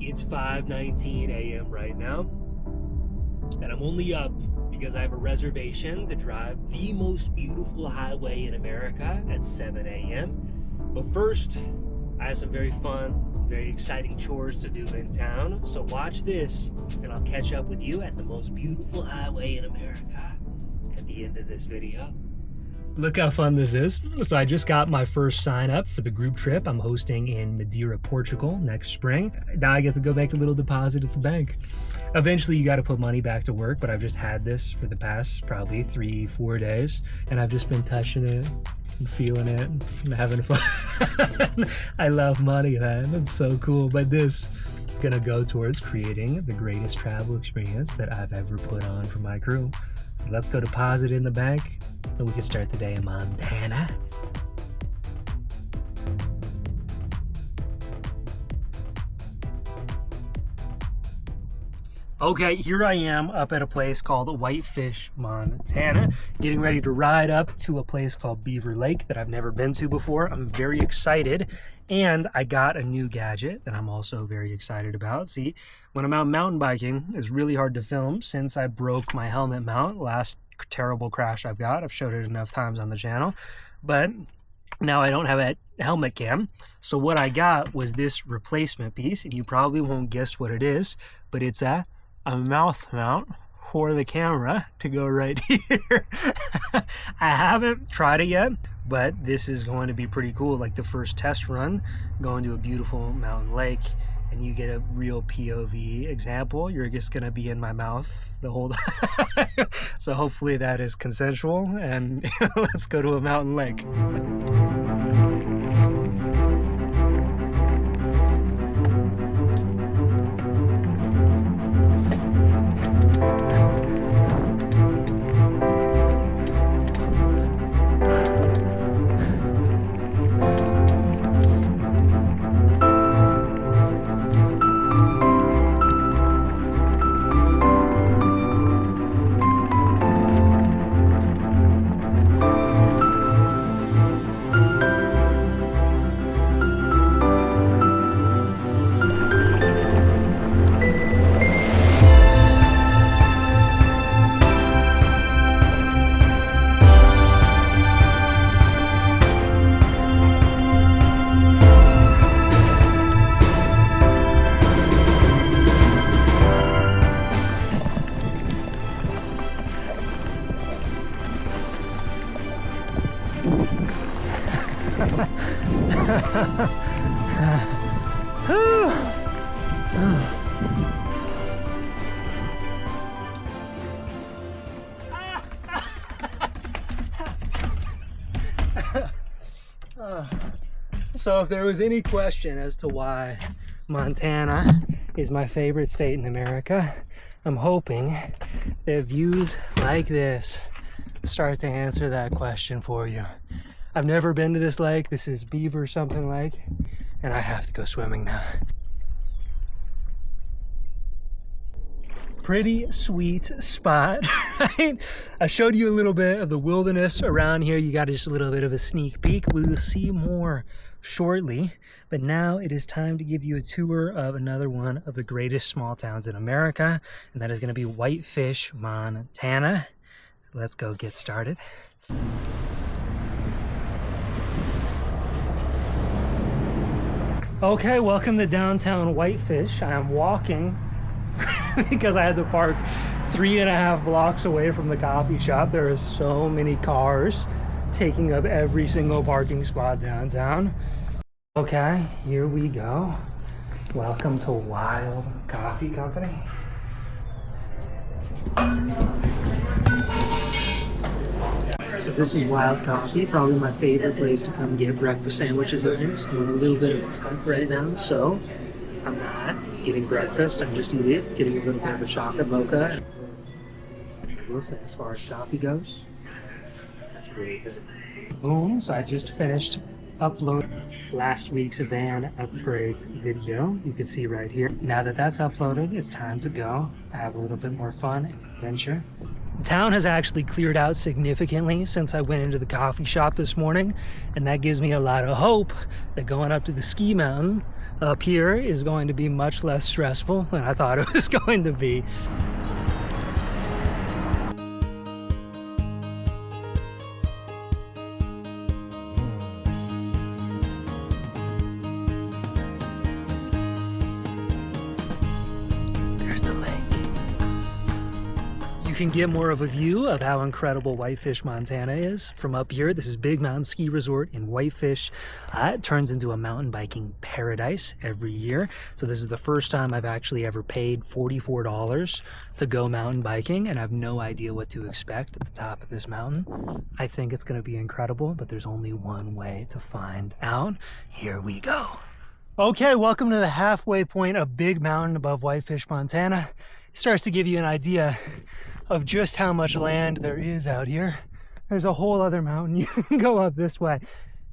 It's 5:19 a.m. right now, and I'm only up because I have a reservation to drive the most beautiful highway in America at 7 a.m. But first, I have some very fun, very exciting chores to do in town. So watch this, and I'll catch up with you at the most beautiful highway in America at the end of this video. Look how fun this is. So I just got my first sign up for the group trip I'm hosting in Madeira, Portugal next spring. Now I get to go make a little deposit at the bank. Eventually you got to put money back to work, but I've just had this for the past probably 3-4 days, and I've just been touching it and feeling it and having fun. I love money, man. It's so cool. But this is gonna go towards creating the greatest travel experience that I've ever put on for my crew. So let's go deposit in the bank, and we can start the day in Montana. Okay, here I am up at a place called Whitefish, Montana, getting ready to ride up to a place called Beaver Lake that I've never been to before. I'm very excited, and I got a new gadget that I'm also very excited about. See, when I'm out mountain biking, it's really hard to film since I broke my helmet mount. Last terrible crash I've got. I've showed it enough times on the channel, but now I don't have a helmet cam. So what I got was this replacement piece, and you probably won't guess what it is, but it's a mouth mount for the camera to go right here. I haven't tried it yet, but this is going to be pretty cool. Like the first test run, going to a beautiful mountain lake, and you get a real POV example. You're just gonna be in my mouth the whole time. So hopefully that is consensual, and let's go to a mountain lake. So if there was any question as to why Montana is my favorite state in America, I'm hoping that views like this start to answer that question for you. I've never been to this lake. This is Beaver something Lake, and I have to go swimming now. Pretty sweet spot, right? I showed you a little bit of the wilderness around here. You got just a little bit of a sneak peek. We will see more shortly, but now it is time to give you a tour of another one of the greatest small towns in America, and that is going to be Whitefish, Montana. Let's go get started. Okay, welcome to downtown Whitefish. I am walking because I had to park 3.5 blocks away from the coffee shop. There are so many cars taking up every single parking spot downtown. Okay, here we go. Welcome to Wild Coffee Company. So this is Wild Coffee, probably my favorite place to come get breakfast sandwiches and things. I'm on a little bit of a cut right now, so I'm not getting breakfast. I'm just getting a little bit of a chocolate mocha. I will say, as far as coffee goes, that's really good. Boom, so I just finished uploading last week's van upgrades video. You can see right here. Now that that's uploaded, it's time to go have a little bit more fun and adventure Town has actually cleared out significantly since I went into the coffee shop this morning, and that gives me a lot of hope that going up to the ski mountain up here is going to be much less stressful than I thought it was going to be. You can get more of a view of how incredible Whitefish, Montana is from up here. This is Big Mountain Ski Resort in Whitefish. It turns into a mountain biking paradise every year. So this is the first time I've actually ever paid $44 to go mountain biking, and I have no idea what to expect at the top of this mountain. I think it's going to be incredible, but there's only one way to find out. Here we go. Okay, welcome to the halfway point of Big Mountain above Whitefish, Montana. It starts to give you an idea of just how much land there is out here. There's a whole other mountain. You can go up this way.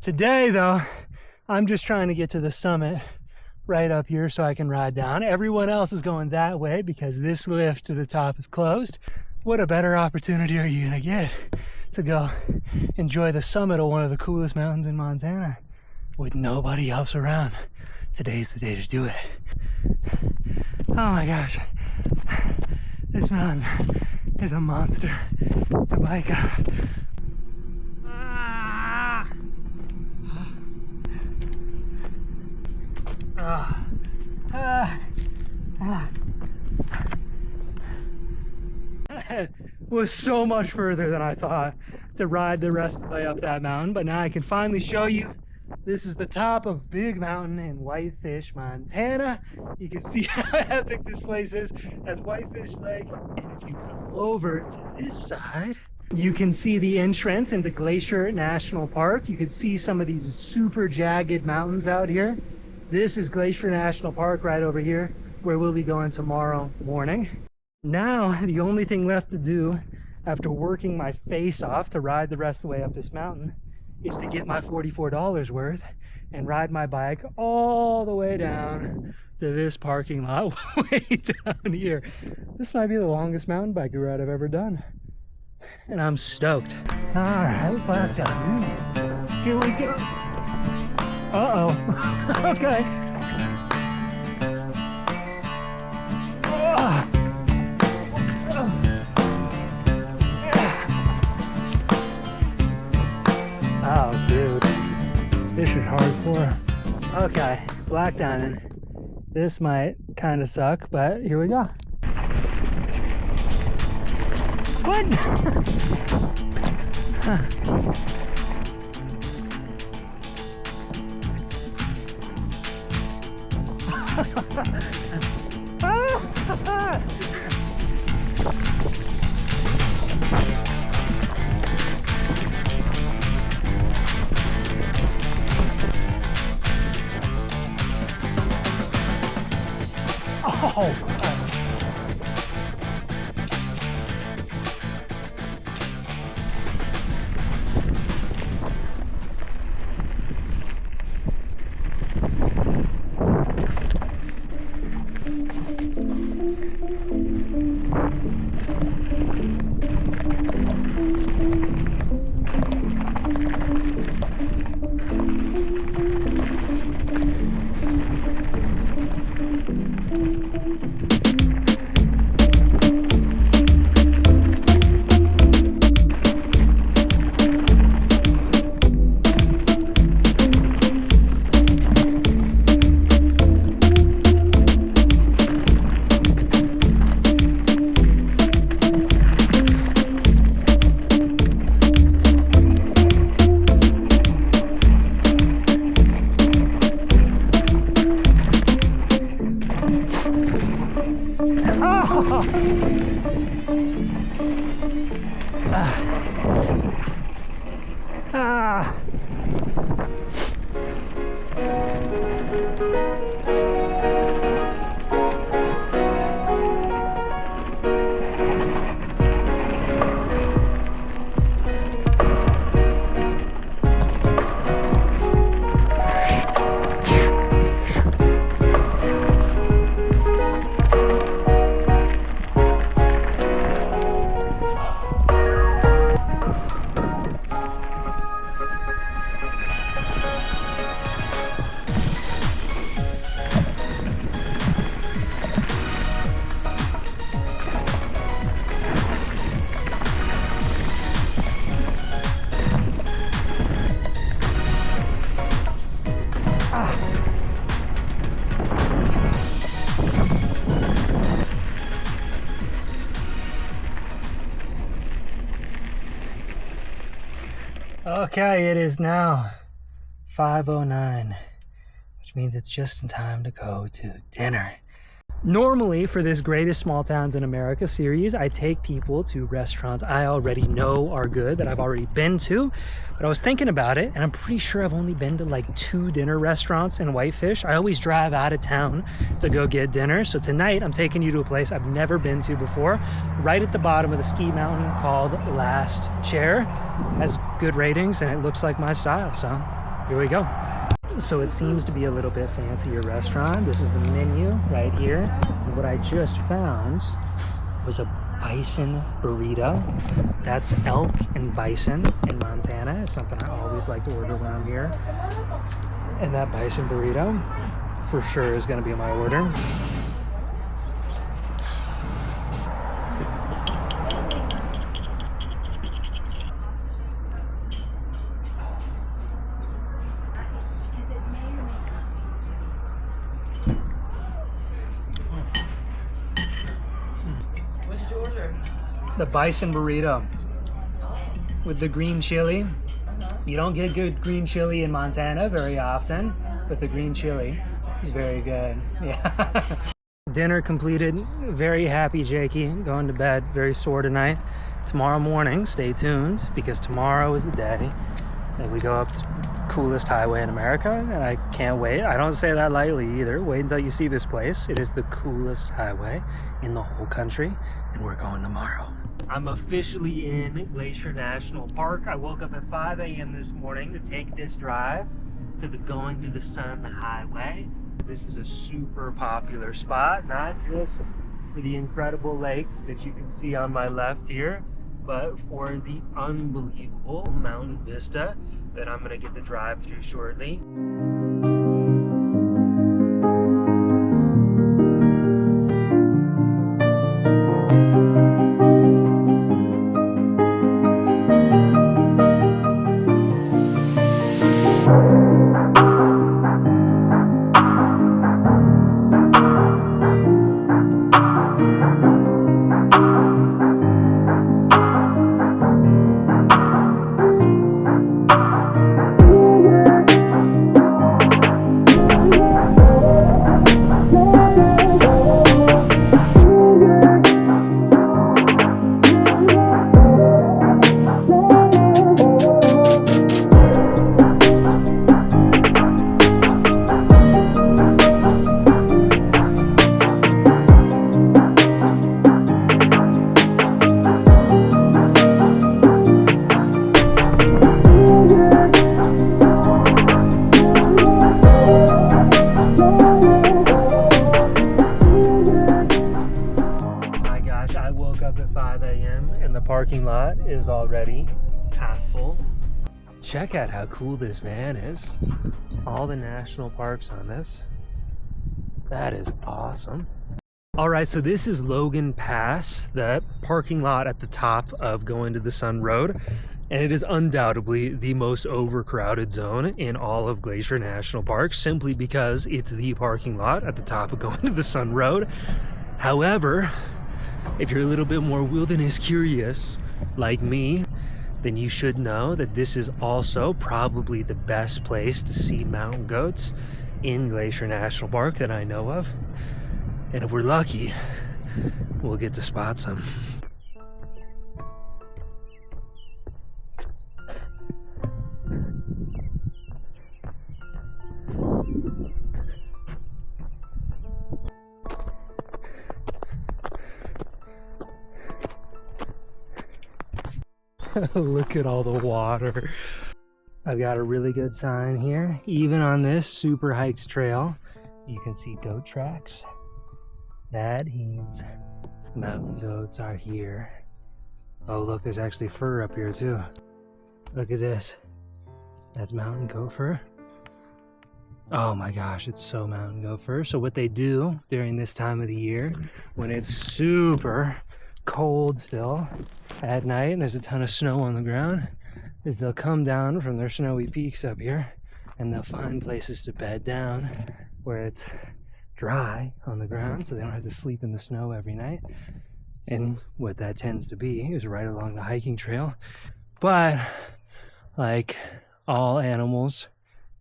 Today though, I'm just trying to get to the summit right up here so I can ride down. Everyone else is going that way because this lift to the top is closed. What a better opportunity are you gonna get to go enjoy the summit of one of the coolest mountains in Montana with nobody else around. Today's the day to do it. Oh my gosh, this mountain is a monster to bike up. It was so much further than I thought to ride the rest of the way up that mountain, but now I can finally show you. This is the top of Big Mountain in Whitefish, Montana. You can see how epic this place is as Whitefish Lake. And if you come over to this side, you can see the entrance into Glacier National Park. You can see some of these super jagged mountains out here. This is Glacier National Park right over here, where we'll be going tomorrow morning. Now, the only thing left to do after working my face off to ride the rest of the way up this mountain is to get my $44 worth and ride my bike all the way down to this parking lot way down here. This might be the longest mountain biking ride I've ever done, and I'm stoked. All right, back down. Here we go. Uh-oh. Okay. Oh, dude, this is hardcore. Okay, Black Diamond. This might kind of suck, but here we go. What? Oh! Okay, it is now 5:09, which means it's just in time to go to dinner. Normally, for this Greatest Small Towns in America series, I take people to restaurants I already know are good, that I've already been to. But I was thinking about it, and I'm pretty sure I've only been to like 2 dinner restaurants in Whitefish. I always drive out of town to go get dinner. So tonight, I'm taking you to a place I've never been to before, right at the bottom of the ski mountain called Last Chair. It has good ratings, and it looks like my style, so here we go. So it seems to be a little bit fancier restaurant. This is the menu right here. And what I just found was a bison burrito. That's elk and bison in Montana. It's something I always like to order when I'm here. And that bison burrito for sure is gonna be my order. The bison burrito with the green chili. You don't get good green chili in Montana very often, but the green chili is very good. Yeah. Dinner completed. Very happy, Jakey. Going to bed. Very sore tonight. Tomorrow morning, stay tuned, because tomorrow is the day that we go up the coolest highway in America, and I can't wait. I don't say that lightly either. Wait until you see this place. It is the coolest highway in the whole country, and we're going tomorrow. I'm officially in Glacier National Park. I woke up at 5 a.m. this morning to take this drive to the Going to the Sun Highway. This is a super popular spot, not just for the incredible lake that you can see on my left here, but for the unbelievable mountain vista that I'm gonna get to drive through shortly. Parking lot is already half full. Check out how cool this van is. All the national parks on this. That is awesome. All right, so this is Logan Pass, the parking lot at the top of Going to the Sun Road. And it is undoubtedly the most overcrowded zone in all of Glacier National Park, simply because it's the parking lot at the top of Going to the Sun Road. However, if you're a little bit more wilderness curious, like me, then you should know that this is also probably the best place to see mountain goats in Glacier National Park that I know of. And if we're lucky, we'll get to spot some. Look at all the water. I've got a really good sign here. Even on this super hiked trail, you can see goat tracks. That means mountain goats are here. Oh, look, there's actually fur up here too. Look at this. That's mountain goat fur. Oh my gosh, it's so mountain goat fur. So what they do during this time of the year, when it's super cold still at night and there's a ton of snow on the ground, is they'll come down from their snowy peaks up here and they'll find places to bed down where it's dry on the ground, so they don't have to sleep in the snow every night. And what that tends to be is right along the hiking trail. But like all animals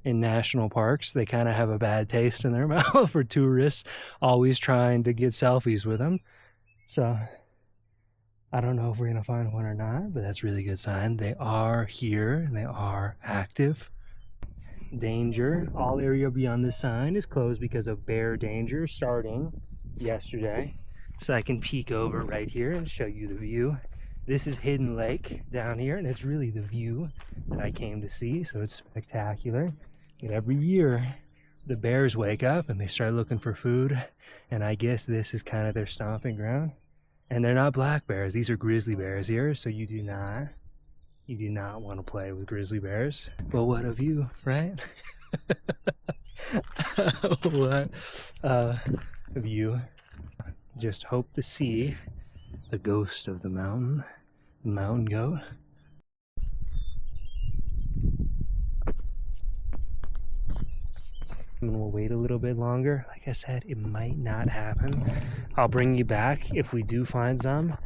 in national parks, they kind of have a bad taste in their mouth for tourists always trying to get selfies with them. So I don't know if we're gonna find one or not, but that's a really good sign. They are here and they are active. Danger. All area beyond this sign is closed because of bear danger starting yesterday. So I can peek over right here and show you the view. This is Hidden Lake down here, and it's really the view that I came to see, so it's spectacular. But every year, the bears wake up and they start looking for food, and I guess this is kind of their stomping ground. And they're not black bears, these are grizzly bears here, so you do not want to play with grizzly bears. But what a view, right? What a view. Just hope to see the ghost of the mountain goat. And we'll wait a little bit longer. Like I said, it might not happen. I'll bring you back if we do find some.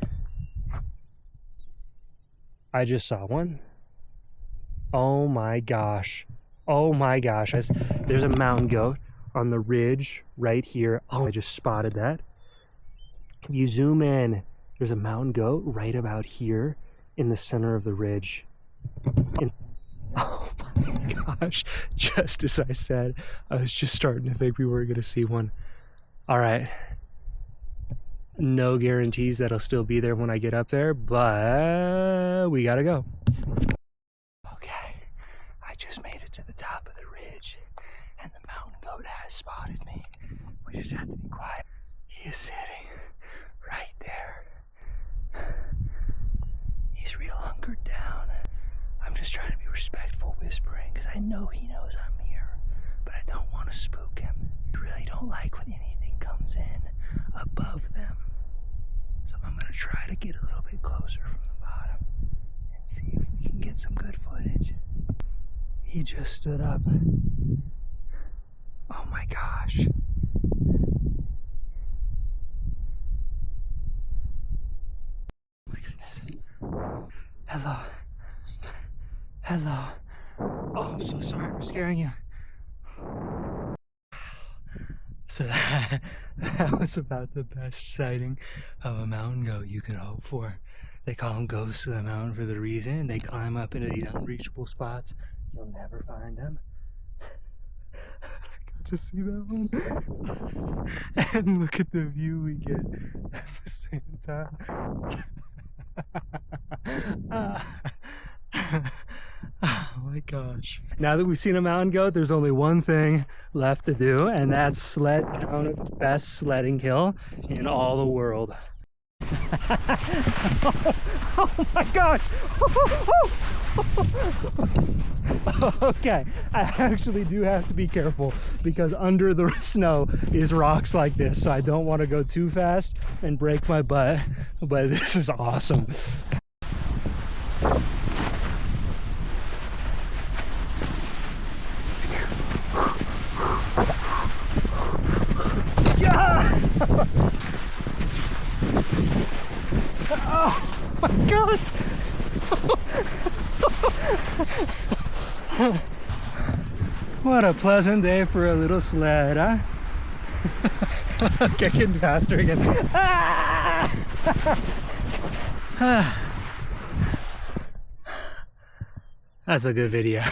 I just saw one. Oh my gosh. Oh my gosh. There's a mountain goat on the ridge right here. Oh, I just spotted that. If you zoom in, there's a mountain goat right about here in the center of the ridge. Oh my gosh, just as I said, I was just starting to think we were going to see one. All right. No guarantees that I'll still be there when I get up there, but we got to go. Okay, I just made it to the top of the ridge, and the mountain goat has spotted me. We just have to be quiet. He is sitting right there. He's real hunkered down. I'm just trying to be respectful, whispering, because I know he knows I'm here, but I don't want to spook him. I really don't like when anything comes in above them. So I'm going to try to get a little bit closer from the bottom and see if we can get some good footage. He just stood up. Oh my gosh. My goodness. Hello. Hello. Oh, I'm so sorry for scaring you. So that was about the best sighting of a mountain goat you could hope for. They call them ghosts of the mountain for the reason. They climb up into these unreachable spots. You'll never find them. I got to see that one. And look at the view we get at the same time. Oh my gosh. Now that we've seen a mountain goat, there's only one thing left to do, and that's sled down the best sledding hill in all the world. Oh my gosh. Okay, I actually do have to be careful because under the snow is rocks like this, so I don't want to go too fast and break my butt, but this is awesome. Oh my god! What a pleasant day for a little sled, huh? Kicking faster again. That's a good video.